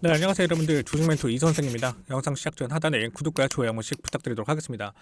네, 안녕하세요 여러분들. 조직멘토 이선생입니다. 영상 시작 전 하단에 구독과 좋아요 한 번씩 부탁드리도록 하겠습니다.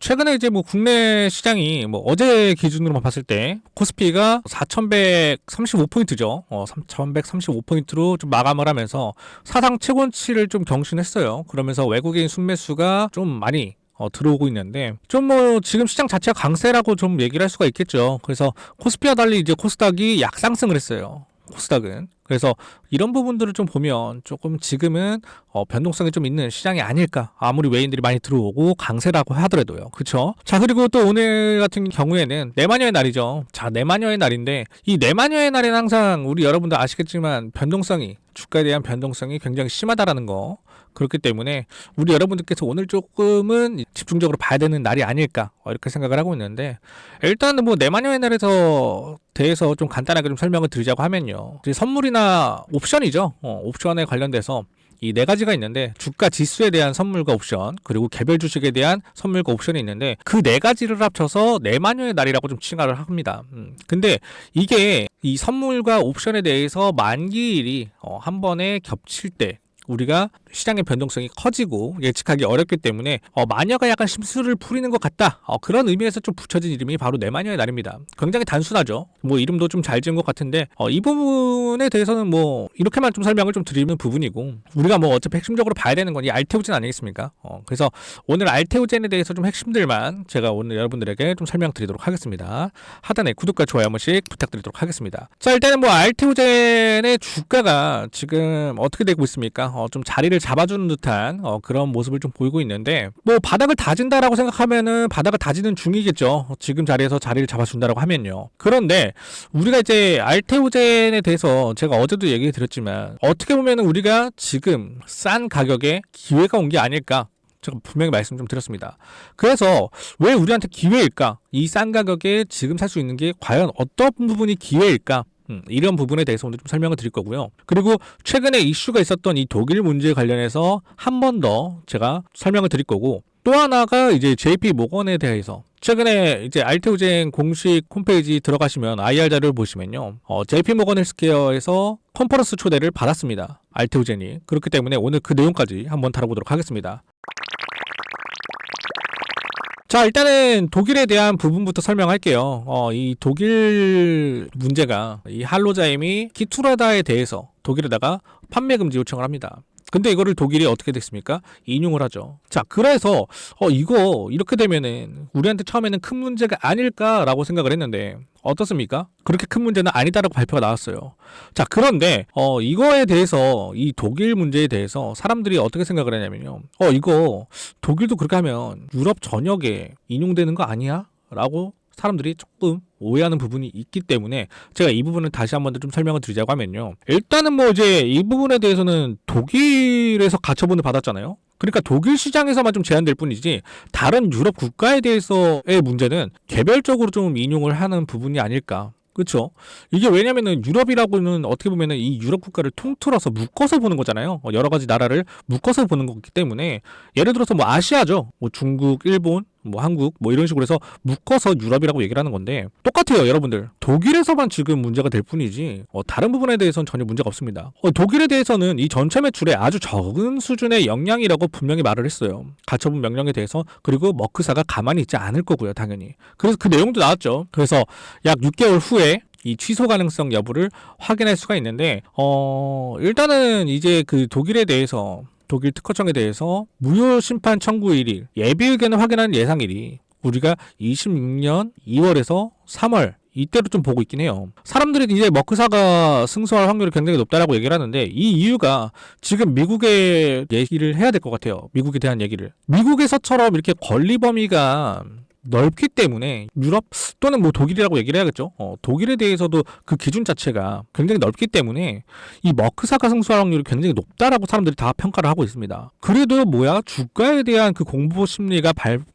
최근에 이제 국내 시장이 어제 기준으로만 봤을 때 코스피가 4,135포인트죠. 4,135포인트로 좀 마감을 하면서 사상 최고치를 좀 경신했어요. 그러면서 외국인 순매수가 좀 많이 들어오고 있는데 좀 지금 시장 자체가 강세라고 좀 얘기를 할 수가 있겠죠. 그래서 코스피와 달리 이제 코스닥이 약상승을 했어요. 코스닥은. 그래서 이런 부분들을 좀 보면 조금 지금은 변동성이 좀 있는 시장이 아닐까. 아무리 외인들이 많이 들어오고 강세라고 하더라도요. 그렇죠? 자, 그리고 또 오늘 같은 경우에는 내마녀의 날이죠. 자, 내마녀의 날인데 이 내마녀의 날에는 항상 우리 여러분들 아시겠지만 변동성이, 주가에 대한 변동성이 굉장히 심하다라는 거. 그렇기 때문에 우리 여러분들께서 오늘 조금은 집중적으로 봐야 되는 날이 아닐까 이렇게 생각을 하고 있는데, 일단은 내마녀의 날에서 대해서 좀 간단하게 좀 설명을 드리자고 하면요, 이제 선물이나 옵션이죠. 옵션에 관련돼서 이 네 가지가 있는데, 주가 지수에 대한 선물과 옵션, 그리고 개별 주식에 대한 선물과 옵션이 있는데, 그 네 가지를 합쳐서 내마녀의 날이라고 좀 칭하를 합니다. 근데 이게 이 선물과 옵션에 대해서 만기일이 한 번에 겹칠 때 우리가 시장의 변동성이 커지고 예측하기 어렵기 때문에 마녀가 약간 심술을 부리는 것 같다, 그런 의미에서 좀 붙여진 이름이 바로 내마녀의 날입니다. 굉장히 단순하죠. 이름도 좀 잘 지은 것 같은데 이 부분에 대해서는 이렇게만 좀 설명을 좀 드리는 부분이고, 우리가 어차피 핵심적으로 봐야 되는 건 이 알테오젠 아니겠습니까? 그래서 오늘 알테오젠에 대해서 좀 핵심들만 제가 오늘 여러분들에게 좀 설명드리도록 하겠습니다. 하단에 구독과 좋아요 한 번씩 부탁드리도록 하겠습니다. 자, 일단은 알테오젠의 주가가 지금 어떻게 되고 있습니까? 좀 자리를 잡아주는 듯한 그런 모습을 좀 보이고 있는데, 바닥을 다진다라고 생각하면은 바닥을 다지는 중이겠죠. 지금 자리에서 자리를 잡아준다라고 하면요. 그런데 우리가 이제 알테오젠에 대해서 제가 어제도 얘기 드렸지만, 어떻게 보면은 우리가 지금 싼 가격에 기회가 온 게 아닐까, 제가 분명히 말씀 좀 드렸습니다. 그래서 왜 우리한테 기회일까? 이 싼 가격에 지금 살 수 있는 게 과연 어떤 부분이 기회일까? 이런 부분에 대해서 오늘 좀 설명을 드릴 거고요. 그리고 최근에 이슈가 있었던 이 독일 문제에 관련해서 한 번 더 제가 설명을 드릴 거고, 또 하나가 이제 JP 모건에 대해서 최근에 이제 알테오젠 공식 홈페이지 들어가시면 IR 자료를 보시면요, JP 모건 헬스케어에서 컨퍼런스 초대를 받았습니다. 알테오젠이. 그렇기 때문에 오늘 그 내용까지 한번 다뤄보도록 하겠습니다. 자, 일단은 독일에 대한 부분부터 설명할게요. 이 독일 문제가, 이 할로자임이 키투라다에 대해서 독일에다가 판매 금지 요청을 합니다. 근데 이거를 독일이 어떻게 됐습니까? 인용을 하죠. 자, 그래서 이거 이렇게 되면은 우리한테 처음에는 큰 문제가 아닐까라고 생각을 했는데 어떻습니까? 그렇게 큰 문제는 아니다라고 발표가 나왔어요. 자, 그런데 이거에 대해서, 이 독일 문제에 대해서 사람들이 어떻게 생각을 했냐면요, 이거 독일도 그렇게 하면 유럽 전역에 인용되는 거 아니야? 라고 사람들이 조금 오해하는 부분이 있기 때문에 제가 이 부분을 다시 한 번 더 좀 설명을 드리자고 하면요, 일단은 이제 이 부분에 대해서는 독일에서 가처분을 받았잖아요. 그러니까 독일 시장에서만 좀 제한될 뿐이지, 다른 유럽 국가에 대해서의 문제는 개별적으로 좀 인용을 하는 부분이 아닐까. 그렇죠? 이게 왜냐면은 유럽이라고는 어떻게 보면은 이 유럽 국가를 통틀어서 묶어서 보는 거잖아요. 여러 가지 나라를 묶어서 보는 거기 때문에, 예를 들어서 아시아죠. 중국, 일본, 한국 이런 식으로 해서 묶어서 유럽이라고 얘기를 하는 건데, 똑같아요 여러분들. 독일에서만 지금 문제가 될 뿐이지 다른 부분에 대해서는 전혀 문제가 없습니다. 독일에 대해서는 이 전체 매출에 아주 적은 수준의 영향이라고 분명히 말을 했어요. 가처분 명령에 대해서. 그리고 머크사가 가만히 있지 않을 거고요, 당연히. 그래서 그 내용도 나왔죠. 그래서 약 6개월 후에 이 취소 가능성 여부를 확인할 수가 있는데, 일단은 이제 그 독일에 대해서, 독일 특허청에 대해서 무효 심판 청구일이, 예비 의견을 확인하는 예상일이 우리가 26년 2월에서 3월 이때로 좀 보고 있긴 해요. 사람들이 이제 머크사가 승소할 확률이 굉장히 높다라고 얘기를 하는데, 이 이유가 지금 미국에 얘기를 해야 될 것 같아요. 미국에 대한 얘기를. 미국에서처럼 이렇게 권리 범위가 넓기 때문에 유럽 또는 독일이라고 얘기를 해야겠죠. 독일에 대해서도 그 기준 자체가 굉장히 넓기 때문에 이 머크사가 승소할 확률이 굉장히 높다라고 사람들이 다 평가를 하고 있습니다. 그래도 주가에 대한 그 공부 심리가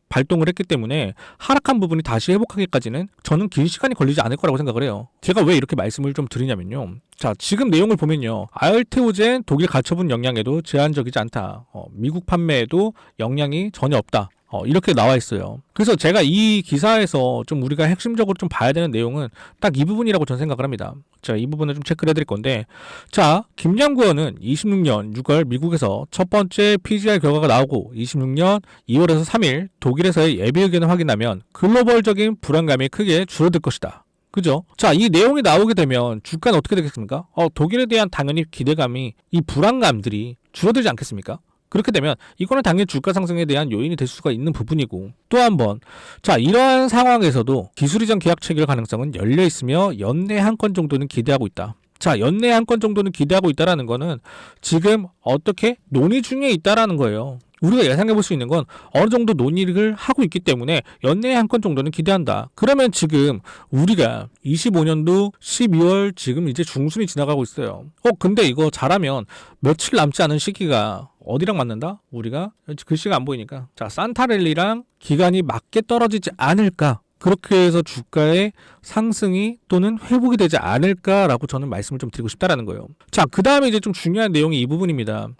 발동을 했기 때문에 하락한 부분이 다시 회복하기까지는 저는 긴 시간이 걸리지 않을 거라고 생각을 해요. 제가 왜 이렇게 말씀을 좀 드리냐면요, 자, 지금 내용을 보면요, 알테오젠 독일 가처분 영향에도 제한적이지 않다, 미국 판매에도 영향이 전혀 없다, 이렇게 나와 있어요. 그래서 제가 이 기사에서 좀 우리가 핵심적으로 좀 봐야 되는 내용은 딱 이 부분이라고 저는 생각을 합니다. 자, 이 부분을 좀 체크를 해드릴 건데, 자, 김양구 의원은 26년 6월 미국에서 첫 번째 PCR 결과가 나오고 26년 2월에서 3일 독일에서의 예비 의견을 확인하면 글로벌적인 불안감이 크게 줄어들 것이다. 그죠? 자, 이 내용이 나오게 되면 주가는 어떻게 되겠습니까? 독일에 대한 당연히 기대감이, 이 불안감들이 줄어들지 않겠습니까? 그렇게 되면 이거는 당연히 주가 상승에 대한 요인이 될 수가 있는 부분이고, 또 한 번, 자, 이러한 상황에서도 기술 이전 계약 체결 가능성은 열려 있으며 연내 한 건 정도는 기대하고 있다. 자, 연내 한 건 정도는 기대하고 있다라는 거는 지금 어떻게 논의 중에 있다라는 거예요. 우리가 예상해 볼 수 있는 건 어느 정도 논의를 하고 있기 때문에 연내에 한 건 정도는 기대한다. 그러면 지금 우리가 25년도 12월 지금 이제 중순이 지나가고 있어요. 근데 이거 잘하면 며칠 남지 않은 시기가 어디랑 맞는다? 우리가 글씨가 안 보이니까, 자, 산타랠리랑 기간이 맞게 떨어지지 않을까? 그렇게 해서 주가의 상승이 또는 회복이 되지 않을까라고 저는 말씀을 좀 드리고 싶다라는 거예요. 자, 그 다음에 이제 좀 중요한 내용이 이 부분입니다.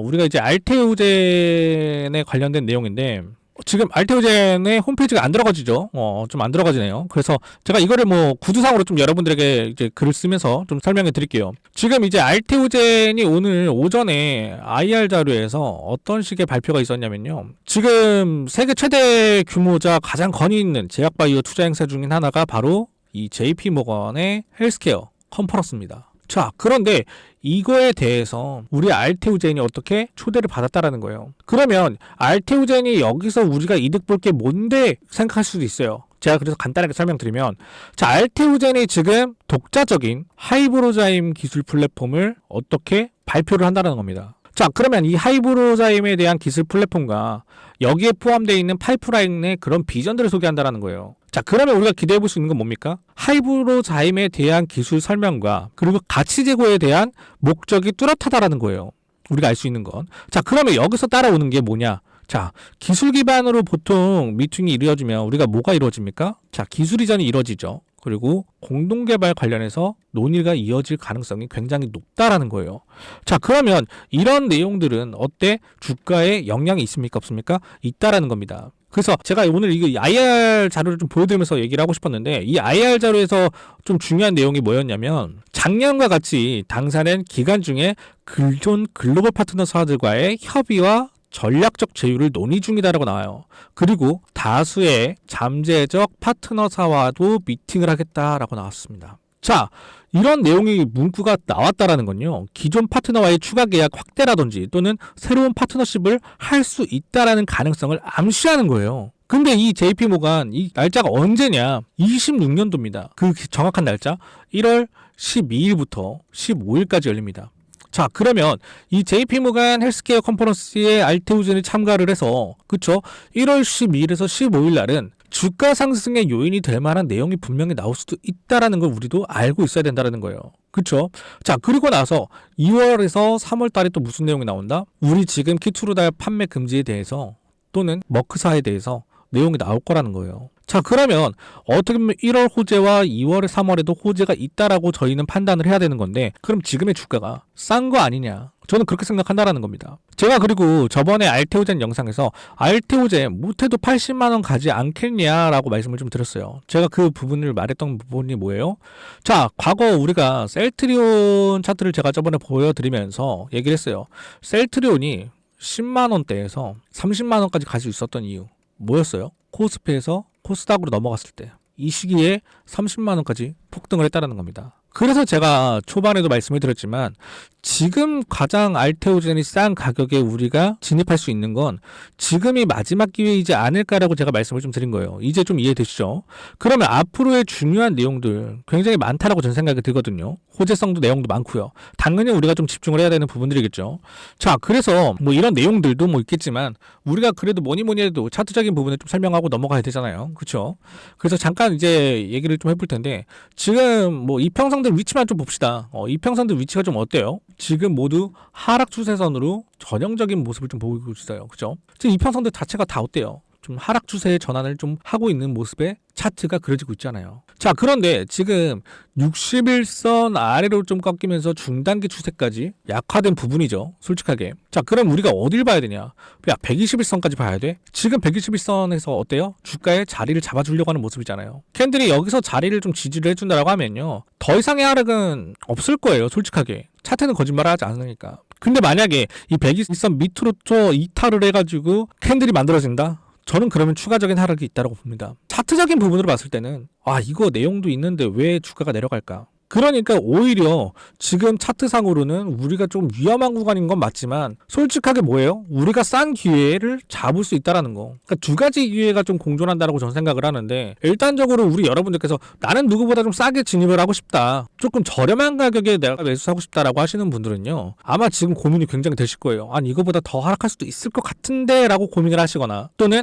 우리가 이제 알테오젠에 관련된 내용인데, 지금 알테오젠의 홈페이지가 안 들어가지죠. 좀 안 들어가지네요. 그래서 제가 이거를 뭐 구두상으로 좀 여러분들에게 이제 글을 쓰면서 좀 설명해 드릴게요. 지금 이제 알테오젠이 오늘 오전에 IR 자료에서 어떤 식의 발표가 있었냐면요. 지금 세계 최대 규모자 가장 권위 있는 제약바이오 투자 행사 중인 하나가 바로 이 JP모건의 헬스케어 컨퍼런스입니다. 자, 그런데 이거에 대해서 우리 알테오젠이 어떻게 초대를 받았다라는 거예요. 그러면 알테오젠이 여기서 우리가 이득 볼 게 뭔데 생각할 수도 있어요. 제가 그래서 간단하게 설명드리면, 자, 알테오젠이 지금 독자적인 하이브로자임 기술 플랫폼을 어떻게 발표를 한다는 겁니다. 자, 그러면 이 하이브로자임에 대한 기술 플랫폼과 여기에 포함되어 있는 파이프라인의 그런 비전들을 소개한다는 거예요. 자, 그러면 우리가 기대해 볼 수 있는 건 뭡니까? 하이브로자임에 대한 기술 설명과 그리고 가치 제고에 대한 목적이 뚜렷하다라는 거예요. 우리가 알 수 있는 건. 자, 그러면 여기서 따라오는 게 뭐냐? 자, 기술 기반으로 보통 미팅이 이루어지면 우리가 뭐가 이루어집니까? 자, 기술 이전이 이루어지죠. 그리고 공동개발 관련해서 논의가 이어질 가능성이 굉장히 높다라는 거예요. 자, 그러면 이런 내용들은 어때? 주가에 영향이 있습니까? 없습니까? 있다라는 겁니다. 그래서 제가 오늘 이거 IR 자료를 좀 보여드리면서 얘기를 하고 싶었는데, 이 IR 자료에서 좀 중요한 내용이 뭐였냐면, 작년과 같이 당사는 기간 중에 기존 글로벌 파트너사들과의 협의와 전략적 제휴를 논의 중이다라고 나와요. 그리고 다수의 잠재적 파트너사와도 미팅을 하겠다라고 나왔습니다. 자, 이런 내용이 문구가 나왔다라는 건요, 기존 파트너와의 추가 계약 확대라든지 또는 새로운 파트너십을 할 수 있다라는 가능성을 암시하는 거예요. 근데 이 JP모간 이 날짜가 언제냐? 26년도입니다. 그 정확한 날짜 1월 12일부터 15일까지 열립니다. 자, 그러면 이 JP모간 헬스케어 컨퍼런스에 알테오젠이 참가를 해서, 그쵸? 1월 12일에서 15일 날은 주가 상승의 요인이 될 만한 내용이 분명히 나올 수도 있다라는 걸 우리도 알고 있어야 된다라는 거예요. 그쵸? 자, 그리고 나서 2월에서 3월 달에 또 무슨 내용이 나온다? 우리 지금 키투르달 판매 금지에 대해서 또는 머크사에 대해서 내용이 나올 거라는 거예요. 자, 그러면 어떻게 보면 1월 호재와 2월, 3월에도 호재가 있다라고 저희는 판단을 해야 되는 건데, 그럼 지금의 주가가 싼 거 아니냐? 저는 그렇게 생각한다라는 겁니다. 제가 그리고 저번에 알테오젠 영상에서 알테오젠 못해도 80만 원 가지 않겠냐라고 말씀을 좀 드렸어요. 제가 그 부분을 말했던 부분이 뭐예요? 자, 과거 우리가 셀트리온 차트를 제가 저번에 보여드리면서 얘기를 했어요. 셀트리온이 10만 원대에서 30만 원까지 갈 수 있었던 이유 뭐였어요? 코스피에서 코스닥으로 넘어갔을 때 이 시기에 30만 원까지 폭등을 했다는 겁니다. 그래서 제가 초반에도 말씀을 드렸지만, 지금 가장 알테오젠이 싼 가격에 우리가 진입할 수 있는 건 지금이 마지막 기회이지 않을까라고 제가 말씀을 좀 드린 거예요. 이제 좀 이해되시죠? 그러면 앞으로의 중요한 내용들 굉장히 많다라고 저는 생각이 들거든요. 호재성도 내용도 많고요. 당연히 우리가 좀 집중을 해야 되는 부분들이겠죠. 자, 그래서 뭐 이런 내용들도 뭐 있겠지만, 우리가 그래도 뭐니 해도 차트적인 부분을 좀 설명하고 넘어가야 되잖아요. 그렇죠? 그래서 잠깐 이제 얘기를 좀 해볼 텐데, 지금 뭐 이평선들 위치만 좀 봅시다. 이평선들 위치가 좀 어때요? 지금 모두 하락 추세선으로 전형적인 모습을 좀 보이고 있어요. 그죠? 지금 이평선들 자체가 다 어때요? 좀 하락 추세의 전환을 좀 하고 있는 모습의 차트가 그려지고 있잖아요. 자, 그런데 지금 61선 아래로 좀 꺾이면서 중단기 추세까지 약화된 부분이죠. 솔직하게. 자, 그럼 우리가 어딜 봐야 되냐? 야, 121선까지 봐야 돼? 지금 121선에서 어때요? 주가의 자리를 잡아주려고 하는 모습이잖아요. 캔들이 여기서 자리를 좀 지지를 해준다라고 하면요, 더 이상의 하락은 없을 거예요. 솔직하게. 차트는 거짓말을 하지 않으니까. 근데 만약에 이 121선 밑으로 또 이탈을 해가지고 캔들이 만들어진다? 저는 그러면 추가적인 하락이 있다고 봅니다. 차트적인 부분으로 봤을 때는 이거 내용도 있는데 왜 주가가 내려갈까? 그러니까 오히려 지금 차트상으로는 우리가 좀 위험한 구간인 건 맞지만 솔직하게 뭐예요? 우리가 싼 기회를 잡을 수 있다라는 거. 그러니까 두 가지 기회가 좀 공존한다라고 저는 생각을 하는데, 일단적으로 우리 여러분들께서 나는 누구보다 좀 싸게 진입을 하고 싶다, 조금 저렴한 가격에 내가 매수하고 싶다라고 하시는 분들은요, 아마 지금 고민이 굉장히 되실 거예요. 아니 이거보다 더 하락할 수도 있을 것 같은데 라고 고민을 하시거나, 또는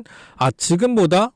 지금보다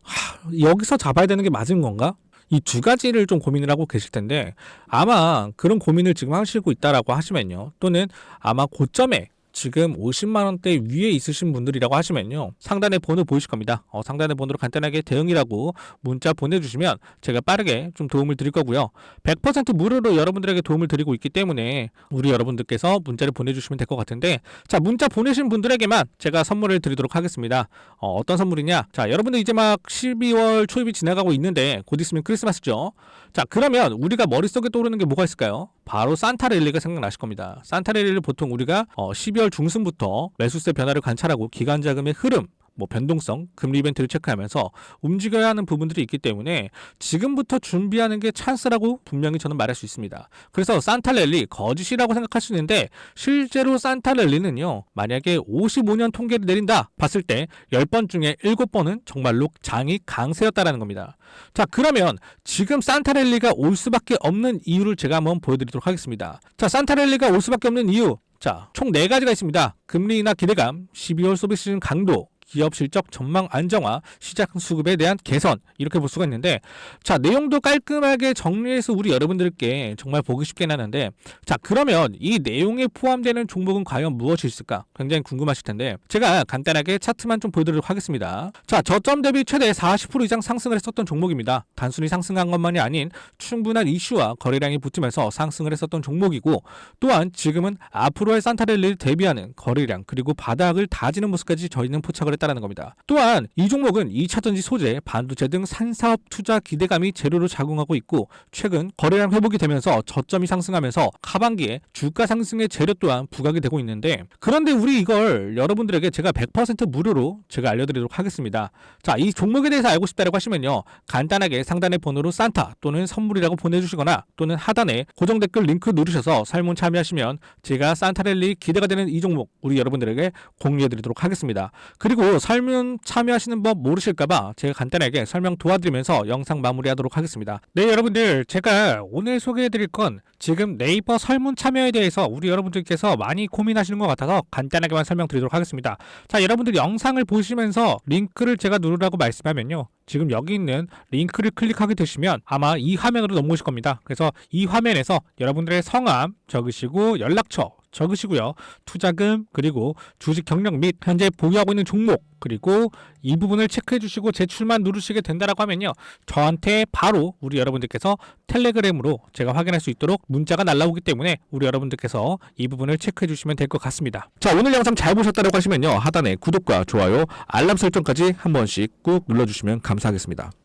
여기서 잡아야 되는 게 맞은 건가? 이 두 가지를 좀 고민을 하고 계실 텐데, 아마 그런 고민을 지금 하시고 있다라고 하시면요, 또는 아마 고점에 지금 50만 원대 위에 있으신 분들이라고 하시면요, 상단에 번호 보이실 겁니다. 상단에 번호로 간단하게 대응이라고 문자 보내주시면 제가 빠르게 좀 도움을 드릴 거고요. 100% 무료로 여러분들에게 도움을 드리고 있기 때문에 우리 여러분들께서 문자를 보내주시면 될 것 같은데, 자, 문자 보내신 분들에게만 제가 선물을 드리도록 하겠습니다. 어떤 선물이냐? 자, 여러분들 이제 막 12월 초입이 지나가고 있는데 곧 있으면 크리스마스죠. 자, 그러면 우리가 머릿속에 떠오르는 게 뭐가 있을까요? 바로 산타랠리가 생각나실 겁니다. 산타랠리를 보통 우리가 12월 중순부터 매수세 변화를 관찰하고 기관 자금의 흐름, 변동성, 금리 이벤트를 체크하면서 움직여야 하는 부분들이 있기 때문에 지금부터 준비하는 게 찬스라고 분명히 저는 말할 수 있습니다. 그래서 산타랠리 거짓이라고 생각할 수 있는데, 실제로 산타랠리는요, 만약에 55년 통계를 내린다 봤을 때 10번 중에 7번은 정말로 장이 강세였다라는 겁니다. 자, 그러면 지금 산타랠리가 올 수밖에 없는 이유를 제가 한번 보여드리도록 하겠습니다. 자, 산타랠리가 올 수밖에 없는 이유, 자, 총 4가지가 있습니다. 금리 인하 기대감, 12월 소비 시즌 강도, 기업 실적 전망 안정화, 시장 수급에 대한 개선, 이렇게 볼 수가 있는데, 자, 내용도 깔끔하게 정리해서 우리 여러분들께 정말 보기 쉽게 나는데, 자, 그러면 이 내용에 포함되는 종목은 과연 무엇이 있을까? 굉장히 궁금하실 텐데 제가 간단하게 차트만 좀 보여드리도록 하겠습니다. 자, 저점 대비 최대 40% 이상 상승을 했었던 종목입니다. 단순히 상승한 것만이 아닌 충분한 이슈와 거래량이 붙으면서 상승을 했었던 종목이고, 또한 지금은 앞으로의 산타랠리를 대비하는 거래량 그리고 바닥을 다지는 모습까지 저희는 포착을 했다는 겁니다. 또한 이 종목은 2차전지 소재, 반도체 등 산사업 투자 기대감이 재료로 작용하고 있고, 최근 거래량 회복이 되면서 저점이 상승하면서 하반기에 주가 상승의 재료 또한 부각이 되고 있는데, 그런데 우리 이걸 여러분들에게 제가 100% 무료로 제가 알려드리도록 하겠습니다. 자, 이 종목에 대해서 알고 싶다고 하시면요, 간단하게 상단의 번호로 산타 또는 선물이라고 보내주시거나, 또는 하단에 고정 댓글 링크 누르셔서 설문 참여하시면 제가 산타랠리 기대가 되는 이 종목 우리 여러분들에게 공유해드리도록 하겠습니다. 그리고 설문 참여하시는 법 모르실까봐 제가 간단하게 설명 도와드리면서 영상 마무리하도록 하겠습니다. 네, 여러분들, 제가 오늘 소개해드릴 건 지금 네이버 설문 참여에 대해서 우리 여러분들께서 많이 고민하시는 것 같아서 간단하게만 설명드리도록 하겠습니다. 자, 여러분들 영상을 보시면서 링크를 제가 누르라고 말씀하면요, 지금 여기 있는 링크를 클릭하게 되시면 아마 이 화면으로 넘어오실 겁니다. 그래서 이 화면에서 여러분들의 성함 적으시고 연락처 적으시고요, 투자금 그리고 주식 경력 및 현재 보유하고 있는 종목, 그리고 이 부분을 체크해 주시고 제출만 누르시게 된다라고 하면요, 저한테 바로 우리 여러분들께서 텔레그램으로 제가 확인할 수 있도록 문자가 날라오기 때문에 우리 여러분들께서 이 부분을 체크해 주시면 될 것 같습니다. 자, 오늘 영상 잘 보셨다고 하시면요, 하단에 구독과 좋아요, 알람 설정까지 한 번씩 꾹 눌러주시면 감사하겠습니다.